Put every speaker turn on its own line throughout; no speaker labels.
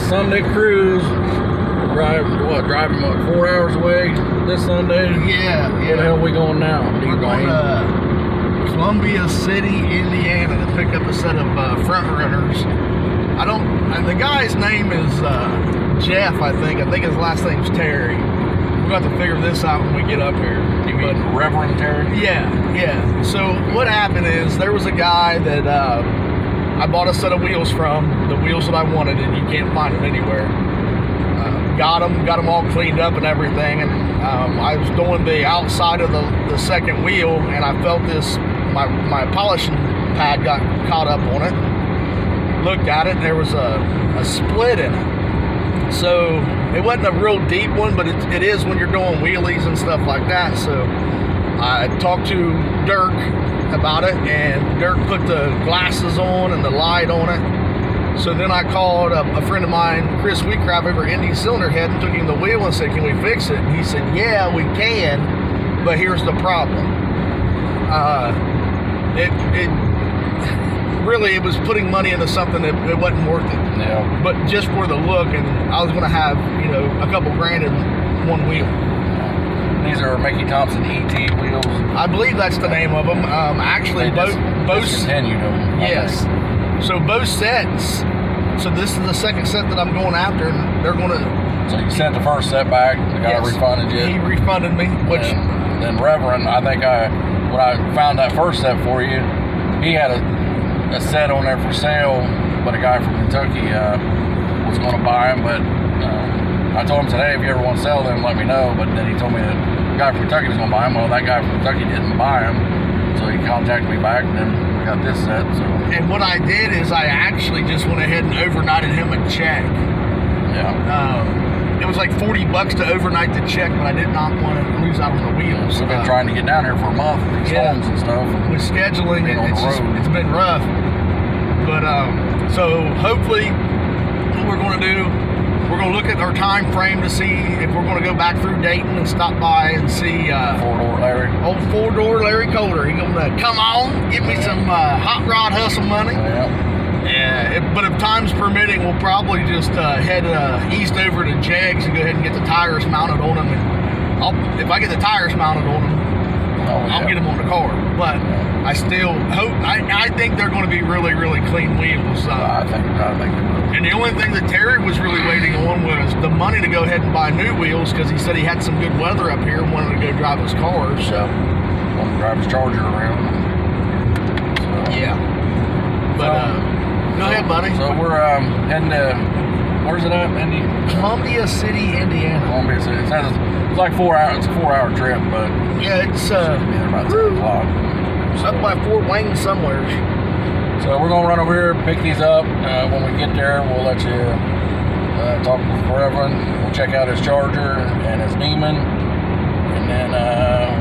Sunday cruise. Driving 4 hours away this Sunday?
Yeah.
Where the hell are we going now?
We're going to Columbia City, Indiana to pick up a set of front runners. The guy's name is Jeff, I think. I think his last name's Terry. We'll have to figure this out when we get up here.
You mean Reverend Terry?
Yeah. So what happened is there was a guy that I bought a set of wheels from, the wheels that I wanted, and you can't find them anywhere. Got them all cleaned up and everything, and I was doing the outside of the second wheel, and I felt my polishing pad got caught up on it. Looked at it, and there was a split in it. So it wasn't a real deep one, but it is when you're doing wheelies and stuff like that. So I talked to Dirk about it, and Dirk put the glasses on and the light on it. So then I called a friend of mine, Chris Wheatcraft, over at Indy Cylinder Head, and took him the wheel and said, "Can we fix it?" And he said, "Yeah, we can, but here's the problem. It was putting money into something that it wasn't worth it.
Yeah.
But just for the look, and I was going to have a couple grand in one wheel."
These are Mickey Thompson E wheels.
I believe that's the name of them. Actually, both
discontinued them.
Yes. So both sets. So this is the second set that I'm going after, and they're going to.
So you sent the first set back. The guy refunded you.
He refunded me, which.
And then Reverend, I think when I found that first set for you, he had a set on there for sale, but a guy from Kentucky was going to buy them. But I told him today, if you ever want to sell them, let me know. But then he told me that the guy from Kentucky was going to buy them. Well, that guy from Kentucky didn't buy them, so he contacted me back, and then we got this set. So.
And what I did is I actually just went ahead and overnighted him a check.
Yeah.
It was like $40 to overnight the check, but I did not want to lose out on the wheels.
We've been trying to get down here for a month with these storms and stuff.
With scheduling, it's been rough. But so hopefully, what we're going to do, we're going to look at our time frame to see if we're going to go back through Dayton and stop by and see
four-door Larry.
Old four-door Larry Coulter. He's going to come on, give me some hot rod hustle money. Yeah. But if time's permitting, we'll probably just head east over to Jegs and go ahead and get the tires mounted on them. And if I get the tires mounted on them, I'll get them on the car. But I still hope. I think they're going to be really, really clean wheels.
I think they will.
And the only thing that Terry was really waiting on was the money to go ahead and buy new wheels, because he said he had some good weather up here and wanted to go drive his car. So
wanted to drive his Charger around. So.
Yeah. But go ahead, buddy.
So we're heading to, where's it at, Indy?
Columbia City, Indiana.
Columbia City. It's like 4 hours. It's a 4-hour trip, but
yeah, it's
about 10 o'clock.
Up by Fort Wayne somewhere.
So we're gonna run over here, pick these up. When we get there, we'll let you talk with Reverend. We'll check out his Charger and his Demon, and then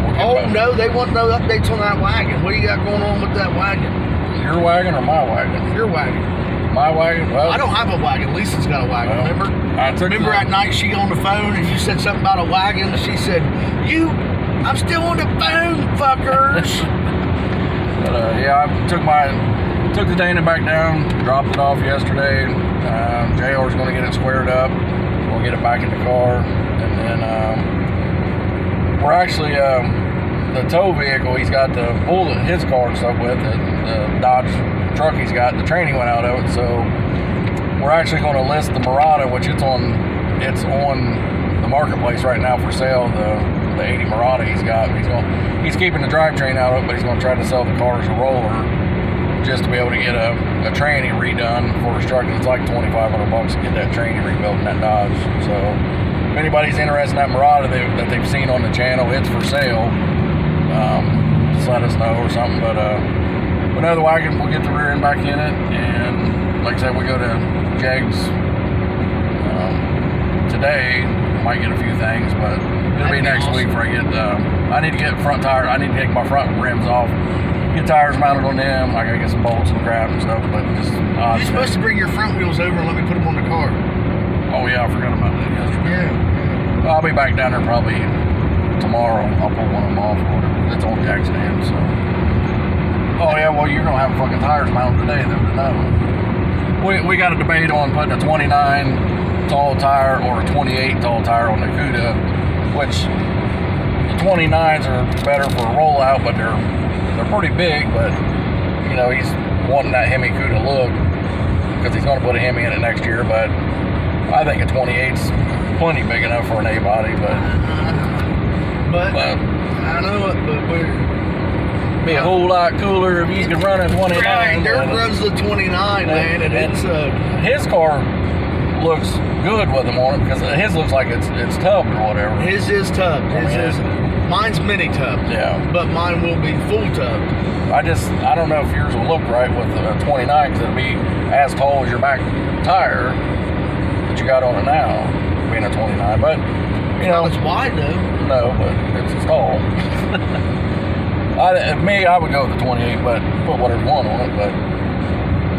we'll get back.
No, they want no updates on that wagon. What do you got going on with that wagon?
Your wagon or my wagon?
Your wagon.
My wagon? Well,
I don't have a wagon. Lisa's got a wagon.
Well,
remember at night she on the phone and you said something about a wagon? She said, I'm still on the phone, fuckers.
But yeah, I took the Dana back down, dropped it off yesterday. JR's going to get it squared up. We'll get it back in the car, and then we're actually the tow vehicle he's got to pull his car and stuff with, the Dodge truck he's got, the training went out of it. So we're actually going to list the Murata, which it's on the marketplace right now for sale. The 80 Murata he's got. He's keeping the drivetrain out of it, but he's going to try to sell the car as a roller, just to be able to get a tranny redone for his truck. It's like $2,500 to get that tranny rebuilt in that Dodge. So if anybody's interested in that Murata that they've seen on the channel, it's for sale. Just let us know or something. But another wagon, we'll get the rear end back in it, and like I said, we go to Jegs today. Might get a few things, but it'll be next week before I get. I need to get front tires. I need to take my front rims off, get tires mounted on them. I gotta get some bolts and crap and stuff. But just
you're supposed to bring your front wheels over and let me put them on the car.
Oh yeah, I forgot about that yesterday.
Yeah.
Well, I'll be back down there probably tomorrow. I'll pull one of them off or whatever. It's on jack stand, so. Oh yeah, well you're gonna have fucking tires mounted today, though. No. we got a debate on putting a 29 tall tire or a 28 tall tire on the cuda, which the 29s are better for a rollout, but they're pretty big. But you know, he's wanting that Hemi cuda look because he's going to put a Hemi in it next year. But I think a 28's plenty big enough for an A body. But
I know it, but we're
be a whole lot cooler if you could run a 29.
Right, Dirk runs the 29, man, and it's
his car looks good with them on it because his looks like it's tubbed or whatever.
His is tubbed. Mine's mini tubbed.
Yeah,
but mine will be full tubbed.
I don't know if yours will look right with a 29 because it'll be as tall as your back tire that you got on it now, being a 29. But you know,
it's wide though.
No, but it's tall. I would go with the 28, but put whatever you want on it. But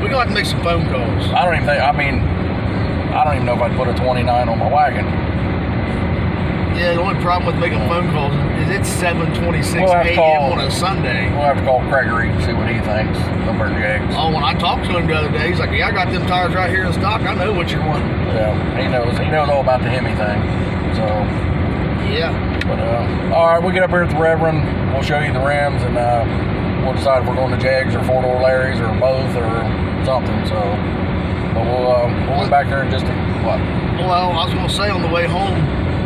we're gonna have to make some phone calls.
I don't even know if I'd put a 29 on my wagon.
Yeah, the only problem with making phone calls is it's 7:26 a.m. on a Sunday.
We'll have to call Gregory and see what he thinks of our jigs.
Oh, when I talked to him the other day, he's like, "Yeah, I got them tires right here in stock. I know what you want."
Yeah, he knows all about the Hemi thing. So
yeah.
But all right, we'll get up here at the Reverend. We'll show you the rims, and we'll decide if we're going to Jags or four-door Larry's or both or something. So, but we'll be back here in just what?
Well, I was going to say on the way home,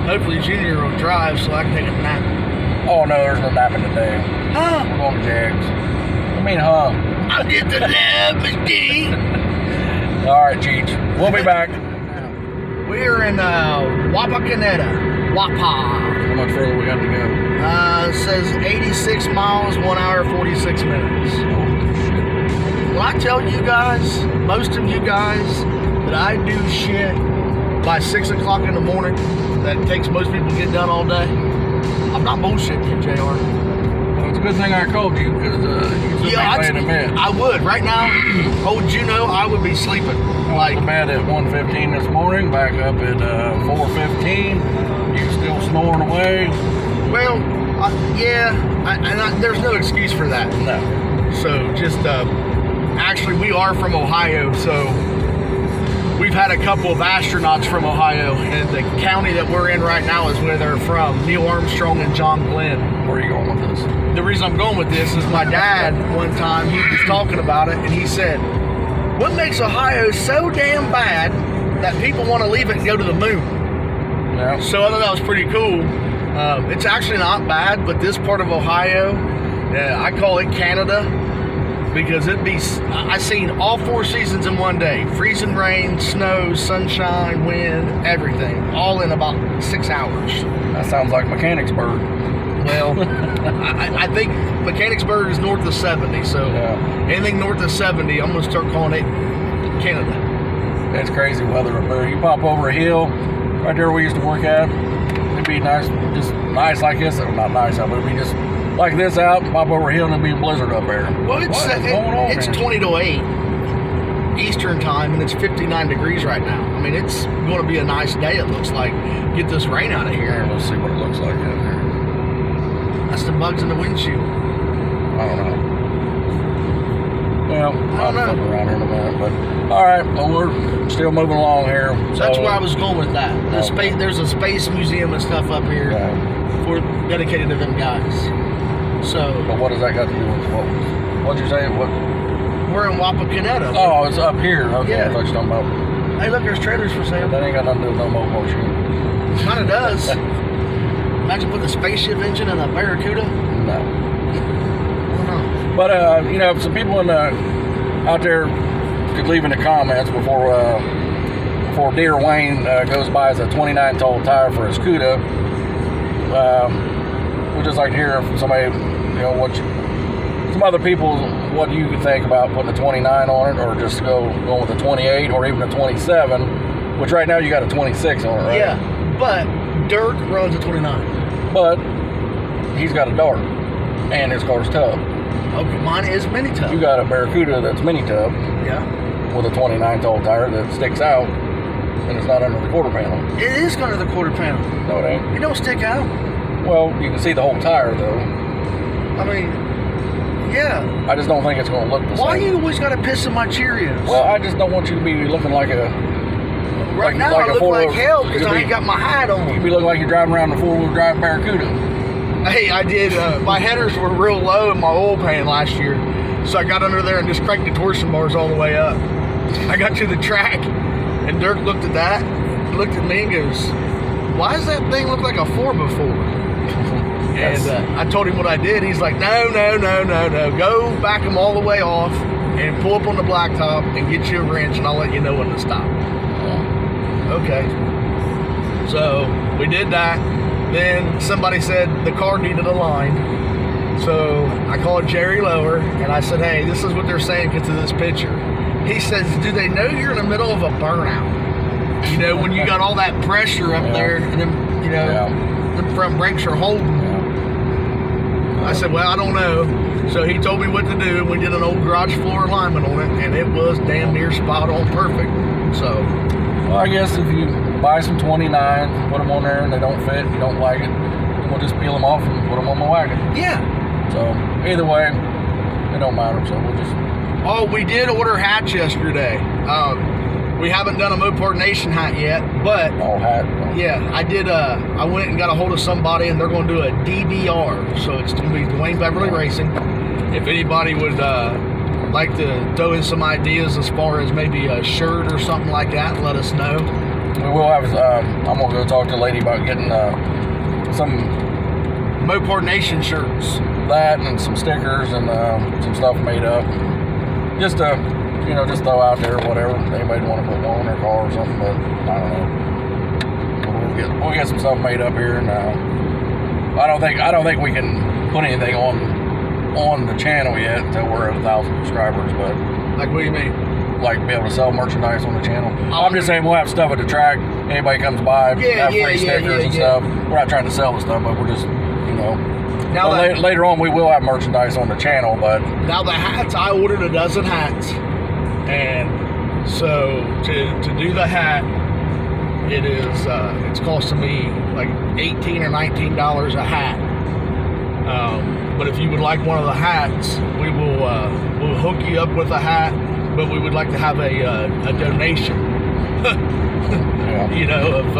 hopefully Junior will drive so I can take a nap.
Oh no, there's no napping today.
Huh?
We're going to Jags. I mean, huh?
I'll get the love machine.
All right, Cheech. We'll be back.
We're in Wapakoneta. Wapa.
How much further we got to go?
It says 86 miles, 1 hour, 46 minutes. When I tell you guys, most of you guys, that I do shit by 6 o'clock in the morning that takes most people to get done all day, I'm not bullshitting you, JR.
Well, it's a good thing I called you because you should be laying in bed.
I would. Right now, old Juno, I would be sleeping.
I went to bed at 1:15 this morning, back up at 4:15. You still snoring away?
Well, there's no excuse for that.
No.
So just, actually we are from Ohio, so we've had a couple of astronauts from Ohio, and the county that we're in right now is where they're from, Neil Armstrong and John Glenn.
Where are you going with this?
The reason I'm going with this is my dad, one time, he was talking about it, and he said, what makes Ohio so damn bad that people want to leave it and go to the moon?
Yeah.
So I thought that was pretty cool. It's actually not bad, but this part of Ohio, I call it Canada, because I seen all 4 seasons in one day. Freezing rain, snow, sunshine, wind, everything, all in about 6 hours.
That sounds like Mechanicsburg.
Well, I think Mechanicsburg is north of 70, so anything north of 70, I'm going to start calling it Canada.
It's crazy weather up there. You pop over a hill, right there we used to work at, it'd be nice, just nice like this. Not nice out, but it'd be just like this out, pop over a hill, and it'd be a blizzard up there.
Well, it's 20 to 8 Eastern time, and it's 59 degrees right now. I mean, it's going to be a nice day, it looks like. Get this rain out of here.
Let's see what it looks like out there.
That's the bugs in the windshield.
I don't know. Well, I'll flip around here in a minute, but all right. Well, we're still moving along here.
So that's where I was going with that. There's a space museum and stuff up here dedicated to them guys. So.
But what does that got to do with what'd you say? What?
We're in Wapakoneta.
Oh, it's up here. Okay,
yeah.
I thought you were talking about.
Hey, look, there's trailers for sale.
That ain't got nothing to do with no motor machine.
Kind of does. Imagine putting a spaceship engine in a Barracuda.
No.
I don't know.
But some people out there could leave in the comments before Dear Wayne goes by as a 29 tall tire for his cuda. We'd just like to hear from somebody, some other people, what you could think about putting a 29 on it, or just going with a 28 or even a 27, which right now you got a 26 on it, right?
Yeah, but Dirk runs a 29.
But he's got a dart, and his car's tub.
Okay, mine is mini tub.
You got a Barracuda that's mini tub.
Yeah.
With a 29 tall tire that sticks out, and it's not under the quarter panel.
It is under the quarter panel.
No, it ain't.
It don't stick out.
Well, you can see the whole tire, though.
I mean, Yeah.
I just don't think it's going to look the
Why
same.
you always got to piss in my Cheerios?
Well, I just don't want you to be looking like a...
right now I look like hell because I ain't got my hat on.
You be looking like you're driving around the four-wheel drive Barracuda.
Hey, I did. My headers were real low in my oil pan last year, so I got under there and just cranked the torsion bars all the way up. I got to the track, and Dirk looked at that, looked at me, and goes, "Why does that thing look like a 4x4?" And I told him what I did. He's like, no. Go back them all the way off and pull up on the blacktop and get you a wrench, and I'll let you know when to stop. Okay. So we did that. Then somebody said the car needed a line. So I called Jerry Lower, and I said, hey, this is what they're saying, get to this picture. He says, do they know you're in the middle of a burnout? You know, when you got all that pressure up there, and then, you know, the front brakes are holding. I said, well, I don't know. So he told me what to do, and we did an old garage floor alignment on it, and it was damn near spot on perfect. So,
well, I guess if you buy some 29, put them on there, and they don't fit, you don't like it, we'll just peel them off and put them on my wagon.
Yeah.
So either way, it don't matter. So we'll just...
Oh, we did order hats yesterday. We haven't done a Mopar Nation hat yet, but
hat.
Yeah, I did. I went and got a hold of somebody, and they're going to do a DBR. So it's going to be Dwayne Beverly Racing. If anybody would like to throw in some ideas as far as maybe a shirt or something like that, let us know.
We will have. I'm gonna go talk to a lady about getting some
Mopar Nation shirts.
That and some stickers and some stuff made up. Just to, you know, just throw out there whatever. Anybody want to put one on their car or something, but I don't know. We'll get some stuff made up here, and I don't think we can put anything on the channel yet until we're at 1,000 subscribers. But
like, what do you mean?
Like be able to sell merchandise on the channel. I'm just saying we'll have stuff at the track. Anybody comes by, have free stickers and stuff. We're not trying to sell the stuff, but we're just, you know. Now later on, we will have merchandise on the channel, but
now the hats, I ordered a dozen hats, and so to do the hat, it is it's costing me like $18 or $19 a hat. But if you would like one of the hats, we will we'll hook you up with a hat. But we would like to have a donation, you know, of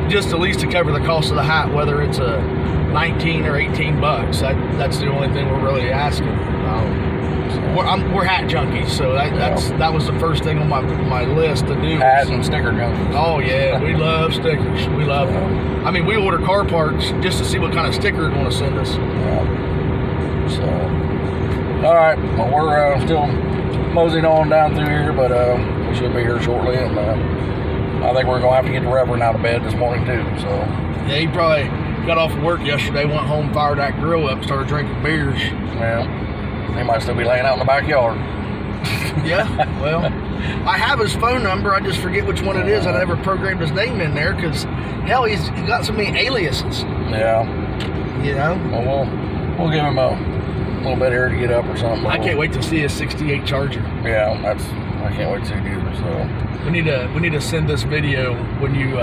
just at least to cover the cost of the hat, whether it's a 19 or 18 bucks. That's the only thing we're really asking. We're hat junkies, so that was the first thing on my list to do.
Hat and sticker junkies.
Oh yeah, we love stickers. We love them. I mean, we order car parts just to see what kind of sticker they want to send us.
Yeah. So, all right, well, we're still moseying on down through here, but we should be here shortly, and I think we're gonna have to get the Reverend out of bed this morning too. So
yeah, he probably got off work yesterday, went home, fired that grill up, started drinking beers.
Yeah, he might still be laying out in the backyard.
Yeah, well, I have his phone number. I just forget which one it is. I never programmed his name in there because hell, he got so many aliases.
Yeah,
you know.
Well, we'll give him a little bit here to get up or something.
I can't wait to see his 68 Charger.
Yeah, I can't wait to see it either. So
we need to send this video when you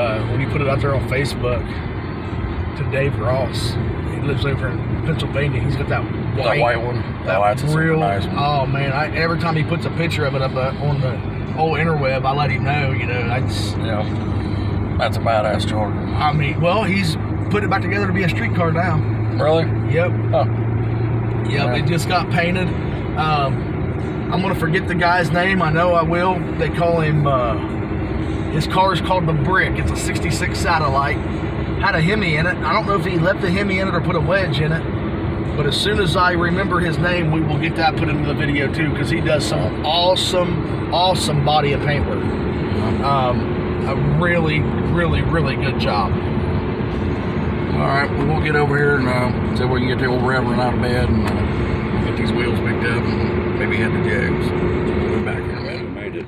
put it out there on Facebook to Dave Ross. He lives over in Pennsylvania. He's got that
white one. That's real nice one.
Oh man, every time he puts a picture of it up on the whole interweb, I let him know. You know,
that's a badass Charger.
I mean, well, he's put it back together to be a street car now.
Really?
Yep.
Oh.
Yeah, it just got painted. I'm going to forget the guy's name. I know I will. They call him, his car is called the Brick. It's a 66 Satellite. Had a Hemi in it. I don't know if he left the Hemi in it or put a wedge in it. But as soon as I remember his name, we will get that put into the video too, because he does some awesome body of paint work. A really, really, really good job.
All right, well, we'll get over here and see if we can get the old Reverend out of bed and get these wheels picked up and maybe head to Jags. We'll be back here in a minute. Made it.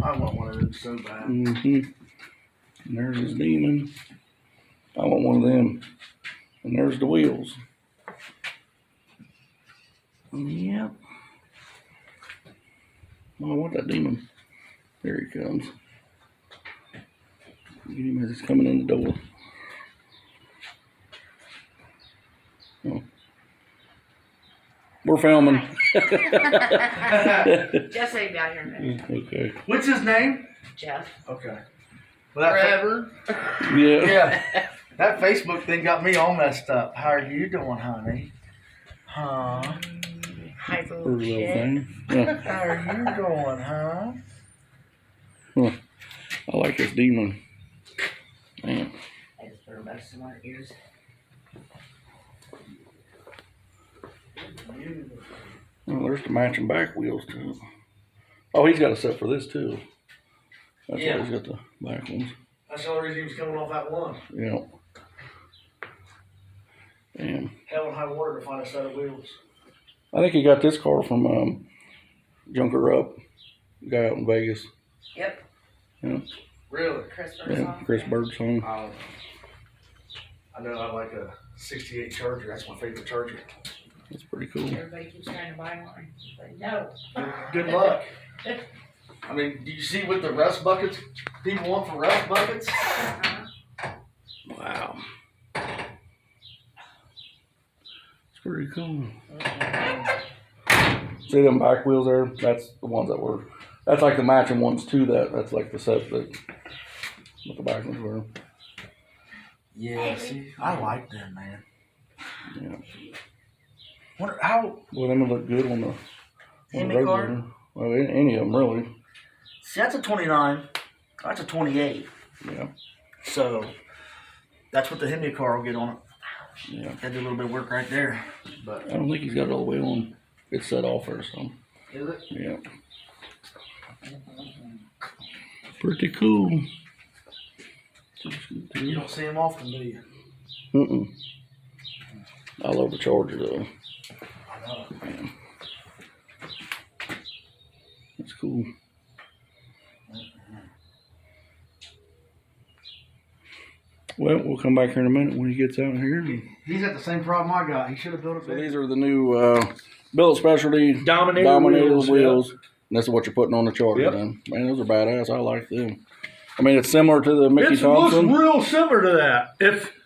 I want one of those so bad.
And there's his demon. I want one of them. And there's the wheels. Yep. Oh, I want that demon. There he comes. Get him as he's coming in the door. We're filming.
Just say down here, man.
Okay.
What's his name?
Jeff.
Okay. Well,
Forever.
Yeah.
Yeah. That Facebook thing got me all messed up. How are you doing, honey? Huh?
Hi,
Her
little
little
shit.
thing. Yeah.
How are you doing, huh?
Huh. I like this demon. Man.
I just put her back to my ears.
Well, there's the matching back wheels too. Oh, he's got a set for this too. That's why he's got the back ones.
That's the only reason he was coming off that one.
Yeah. Damn.
Hell and high water to find a set of wheels.
I think he got this car from Junker Up, the guy out in Vegas.
Yep.
Yeah.
Really?
Chris
Yeah,
Birdsong.
Chris Birdsong.
I know I like a 68 Charger. That's my favorite Charger.
That's pretty cool.
Everybody keeps trying to buy one. But no.
Good luck. I mean, do you see what the rust buckets people want for rust buckets?
Wow. It's pretty cool. See them back wheels there? That's the ones that were. That's like the matching ones to that. That's like the set that what the back ones were.
Yeah, see, I like them, man.
Yeah.
Wonder how.
Well, them would look good on the
Hemi
road
car?
there. Well, any of them really.
See, that's a 29. That's a 28.
Yeah.
So that's what the Hemi car will get on it.
Yeah.
Got to do a little bit of work right there. But
I don't think he's got it all the way on. It's set off or something.
is it?
Yeah. Pretty cool.
You don't see them often, do you?
Mm-mm. I love the Charger though.
I know.
Man. That's cool. Well, we'll come back here in a minute when he gets out here.
He's got the same problem I got. He should have built a
So
big.
these are the new Billet Specialty
Dominator
wheels. And that's what you're putting on the Charger
Yep.
then. Man, those are badass. I like them. I mean, it's similar to the Mickey
It looks
Thompson,
real similar to that.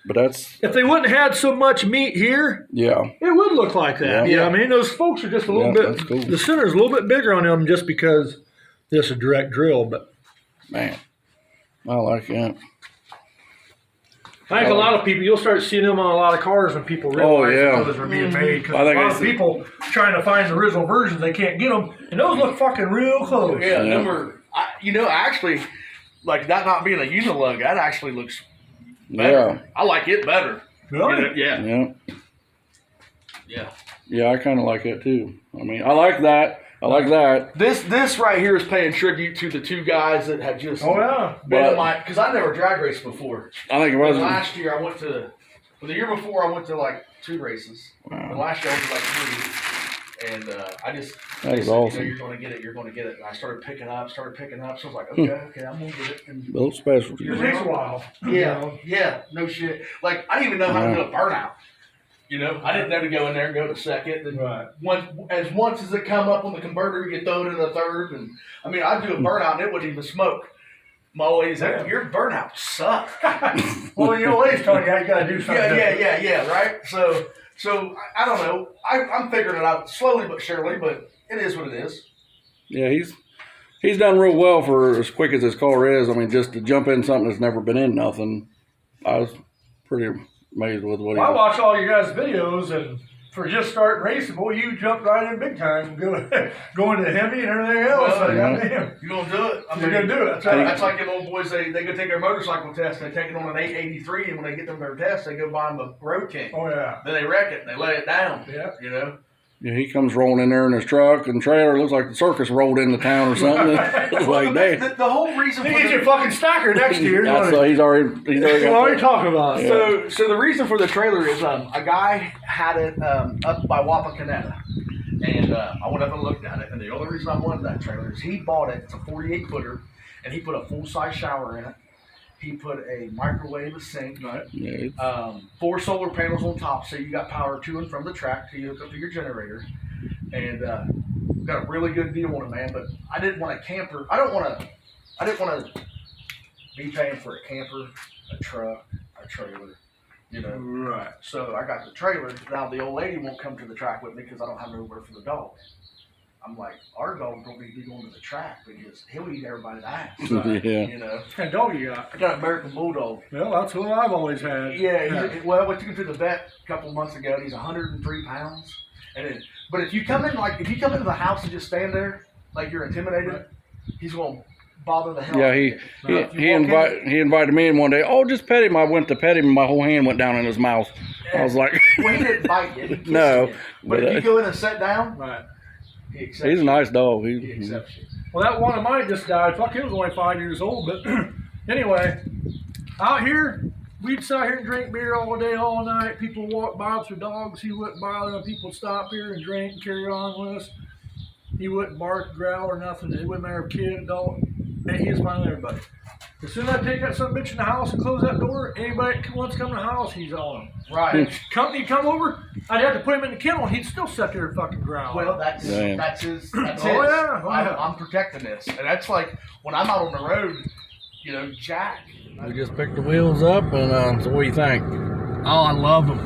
but that's,
If they wouldn't have had so much meat here,
yeah.
it would look like that.
Yeah.
Yeah, I mean, those folks are just a little
Yeah,
bit.
that's cool.
The center's a little bit bigger on them just because this is a direct drill. But
Man, I like that.
I think a lot of people, you'll start seeing them on a lot of cars when people realize
yeah.
those are being made. Because
I
a
think
lot
I
of
see-
people trying to find the original versions, they can't get them, and those look fucking real close.
Yeah,
Yeah.
number. Actually, like that not being a unilug, that actually looks better.
Yeah.
I like it better.
Really?
Yeah.
Yeah.
Yeah.
Yeah, I kind of like that too. I mean, I like that. I like that.
This right here is paying tribute to the two guys that had just
Oh yeah.
been in
But-
my, because I never drag raced before.
I think it
And
was.
last year I went to, well, the year before I went to like 2 races. And
Wow.
last year I went to like 3. And I just,
That
they
is
said,
awesome.
you're going to get it, you're going to get it. And I started picking up. So I was like, okay, I'm going to get it. And
Billet Specialty.
It takes a while.
yeah, no shit. Like, I didn't even know how to do a burnout. You know, I didn't know to go in there and go to second. And
Right.
once as it come up on the converter, you throw it in the third. And I mean, I'd do a burnout and it wouldn't even smoke. My old lady's like, your burnout sucks.
Well, you always telling you how you got to do something.
Yeah, right? So I don't know. I'm figuring it out slowly but surely, but it is what it is.
Yeah, he's done real well for as quick as his car is. I mean, just to jump in something that's never been in nothing, I was pretty amazed with what he
Well, I
did.
watch all your guys' videos, and for just starting racing, boy, you jumped right in big time, going to Hemi and everything else.
Well,
So,
yeah.
goddamn,
You're going to do it. I
you're gonna do it. That's right.
That's like them old boys, they go take their motorcycle test, they take it on an 883, and when they get them their test, they go buy them a Road King.
Oh yeah.
Then they wreck it, and they lay it down.
Yeah.
You know?
Yeah, he comes rolling in there in his truck and trailer. It looks like the circus rolled into town or something. It's like, dang.
The whole reason
They
for
get you a fucking stacker next year.
That's, he's already got
What are you
that.
talking about?
Yeah.
So the reason for the trailer is a guy had it up by Wapakoneta, and I went up and looked at it. And the only reason I wanted that trailer is he bought it. It's a 48 footer, and he put a full size shower in it. He put a microwave, a sink,
Yeah,
4 solar panels on top, so you got power to and from the track to hook up to your generator, and got a really good deal on it, man. But I didn't want a camper. I didn't want to be paying for a camper, a truck, a trailer. you know.
Right.
So I got the trailer. Now the old lady won't come to the track with me because I don't have nowhere for the dog. I'm like, our dog don't need to be going to the track because he'll eat everybody's ass.
Right.
Yeah.
You know.
What dog you got?
I got an American Bulldog.
Well, that's what I've always had.
Yeah. Well, we took him to the vet a couple of months ago. And he's 103 pounds. But if you come into the house and just stand there like you're intimidated,
Right.
he's gonna bother the hell.
Yeah,
out of
he
you.
he invited me in one day. Oh, just pet him. I went to pet him, and my whole hand went down in his mouth. I was like,
Well, he didn't bite you. He kissed
No,
you. But
but,
if you go in and sit down,
Right.
he accepts
he's a
you.
nice dog.
He accepts you.
Well, that one of mine just died. Fuck, he was only 5 years old. But anyway, out here, we'd sit here and drink beer all day, all night. People walk by with their dogs. He wouldn't bother them. People would stop here and drink and carry on with us. He wouldn't bark, growl, or nothing. It wouldn't matter if kid, adult. And he was fine with everybody. As soon as I take that son of a bitch in the house and close that door, anybody that wants to come in the house, he's on them.
Right.
Company come over, I'd have to put him in the kennel, and he'd still sit there and fucking growl.
Well, that's
Damn.
his.
Oh, yeah, oh, yeah.
I'm protecting this, and that's like when I'm out on the road. You know, Jack.
We just picked the wheels up, and so what do you think?
Oh, I love him.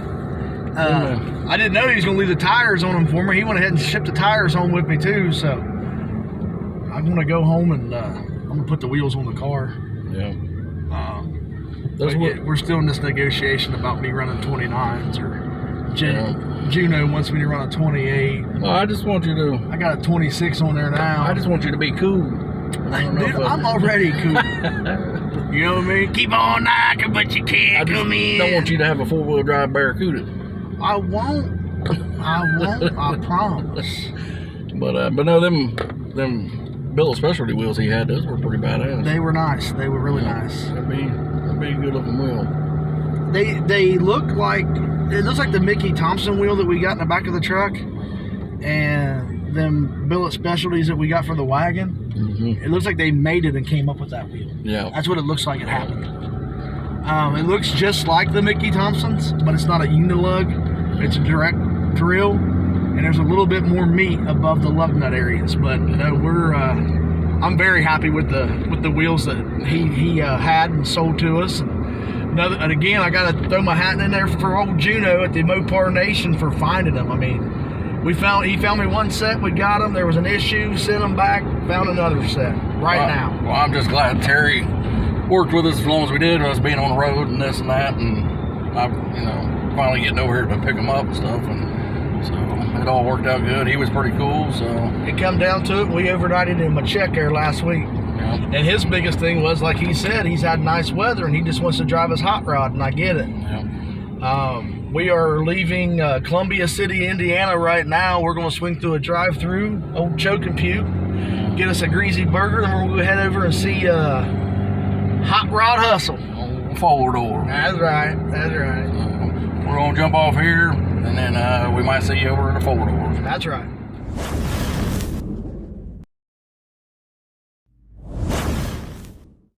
I didn't know he was going to leave the tires on him for me. He went ahead and shipped the tires home with me too. So I'm going to go home and I'm going to put the wheels on the car.
Yeah.
But yeah, we're still in this negotiation about me running 29s or Juno wants me to run a 28.
Well, I just want you to.
I got a 26 on there now.
I just want you to be cool.
Dude, I'm already cool. You know what I mean? Keep on knocking, but you can't come in.
I don't want you to have a 4-wheel drive Barracuda.
I won't. I promise.
But no, them Bill Specialty wheels he had, those were pretty badass.
They were nice. They were really nice.
That'd be a good looking wheel.
They look like, it looks like the Mickey Thompson wheel that we got in the back of the truck, and them billet specialties that we got for the wagon.
Mm-hmm.
It looks like they made it and came up with that wheel.
Yeah.
That's what it looks like it happened. It looks just like the Mickey Thompsons, but it's not a unilug. It's a direct drill, and there's a little bit more meat above the lug nut areas. But no, I'm very happy with the wheels that he had and sold to us. And again, I got to throw my hat in there for old Juno at the Mopar Nation for finding them. I mean, he found me one set, we got them. There was an issue, sent them back, found another set now.
Well, I'm just glad Terry worked with us as long as we did, us being on the road and this and that, and I, finally getting over here to pick him up and stuff, and so it all worked out good. He was pretty cool, so
it come down to it. We overnighted him a check there last week.
Yeah.
And his biggest thing was, like he said, he's had nice weather and he just wants to drive his hot rod, and I get it.
Yeah.
We are leaving Columbia City, Indiana right now. We're going to swing through a drive-through, old Choke and Puke, get us a greasy burger, and we're going to head over and see Hot Rod Hustle.
Forward door.
That's right.
We're going to jump off here, and then we might see you over in the forward door.
That's right.